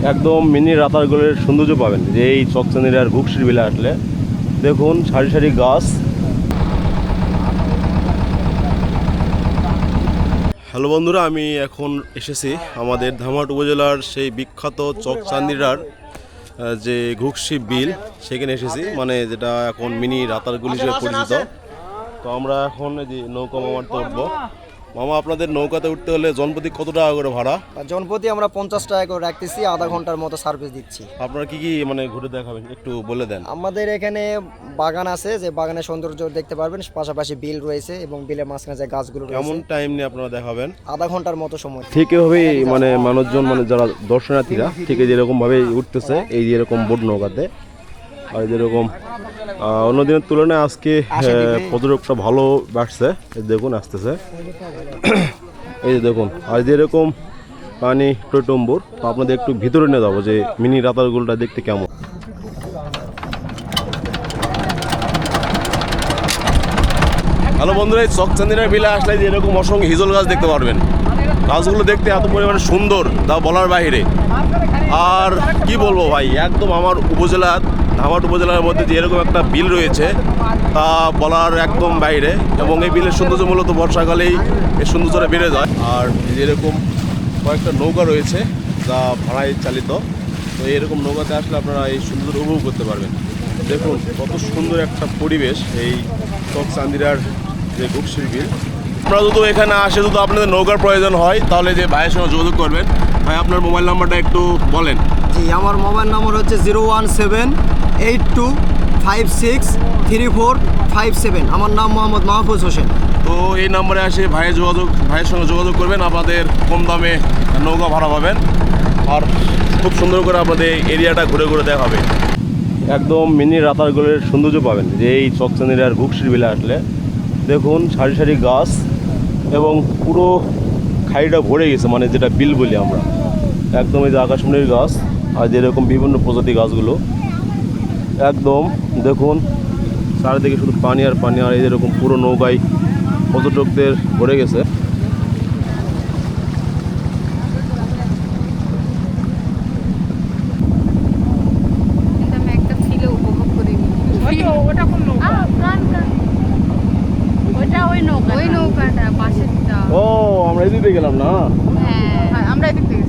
একদম মিনি রাতারগুলের সৌন্দর্য পাবেন যে এই চকচাঁদিরার ঘুকশির বিলে আসলে। দেখুন সারি সারি গাছ। হ্যালো বন্ধুরা, আমি এখন এসেছি আমাদের ধামহাট উপজেলার সেই বিখ্যাত চকচাঁদিরার যে ঘুকশি বিল, সেখানে এসেছি, মানে যেটা এখন মিনি রাতারগুল হিসেবে পরিচিত। তো আমরা এখন এই যে নৌকা মামাতে উঠবো। মামা, আপনাদের নৌকাতে উঠতে হলে জনপ্রতি কত টাকা করে ভাড়া? জনপ্রতি আমরা 50 টাকা করে রাখতেছি, আধা ঘন্টার মতো সার্ভিস দিচ্ছি। আপনারা কি কি মানে ঘুরে দেখাবেন একটু বলে দেন। আমাদের এখানে বাগান আছে, যে বাগানের সৌন্দর্য দেখতে পারবেন, পাশাপাশি বিল রয়েছে এবং বিলের মাঝখানে যে গাছগুলো কেমন রয়েছে। টাইম নিয়ে আপনারা দেখাবেন? আধা ঘন্টার মতো সময়। ঠিক এভাবেই মানে মানুষজন, মানে যারা দর্শনার্থীরা ঠিক যেরকম ভাবে উঠতেছে এই যেরকম বোট নৌকাতে, আর যেরকম অন্যদিনের তুলনায় আজকে পর্যটকটা ভালো বাড়ছে। দেখুন আসতেছে, এই যে দেখুন, আর যেরকম পানি টইটম্বুর। তো আপনাদের একটু ভিতরে নিয়ে যাবো যে মিনি রাতারগুলটা দেখতে কেমন। হ্যালো বন্ধুরা, এই চকচাঁদিরার বিলে আসলে যে এরকম অসংখ্য হিজল গাছ দেখতে পারবেন। গাছগুলো দেখতে এত পরিমাণে সুন্দর, তা বলার বাইরে। আর কি বলবো ভাই, একদম আমার উপজেলার ধামহাট উপজেলার মধ্যে যে এরকম একটা বিল রয়েছে তা বলার একদম বাইরে। এবং এই বিলের সৌন্দর্য মূলত বর্ষাকালেই এই সৌন্দর্যটা বেড়ে যায়। আর যেরকম কয়েকটা নৌকা রয়েছে যা ভাড়ায় চালিত, তো এরকম নৌকাতে আসলে আপনারা এই সৌন্দর্য উপভোগ করতে পারবেন। দেখুন কত সুন্দর একটা পরিবেশ এই চকচাঁদিরার যে ঘুকশির বিল। আপনারা যদি এখানে আসে, যদি আপনাদের নৌকার প্রয়োজন হয় তাহলে যে ভাইয়ের সঙ্গে যোগাযোগ করবেন। ভাই, আপনার মোবাইল নাম্বারটা একটু বলেন। জি, আমার মোবাইল নাম্বার হচ্ছে 01782563457। আমার নাম মোহাম্মদ মাহফুজ হোসেন। তো এই নাম্বারে আসে ভাইয়ের সঙ্গে যোগাযোগ করবেন, আপনাদের কম দামে নৌকা ভাড়া পাবেন। আর খুব সুন্দর করে আপনাদের এরিয়াটা ঘুরে ঘুরে দেখাবে। একদম মিনি রাতারগুলের সৌন্দর্য পাবেন যে এই চকচাঁদিরার ঘুকশির বিলে আসলে। দেখুন সারি সারি গাছ এবং পুরো খাইটা ভরে গেছে, মানে যেটা বিল বলি আমরা। একদম এই যে আকাশমণির গাছ আর যেরকম বিভিন্ন প্রজাতির গাছগুলো একদম দেখুন চারিদিকে শুধু পানি আর পানি। আর এই যেরকম পুরো নৌকায় পর্যটকদের ভরে গেছে। ও, আমরা এদিকে গেলাম না। হ্যাঁ, আমরা এদিক থেকে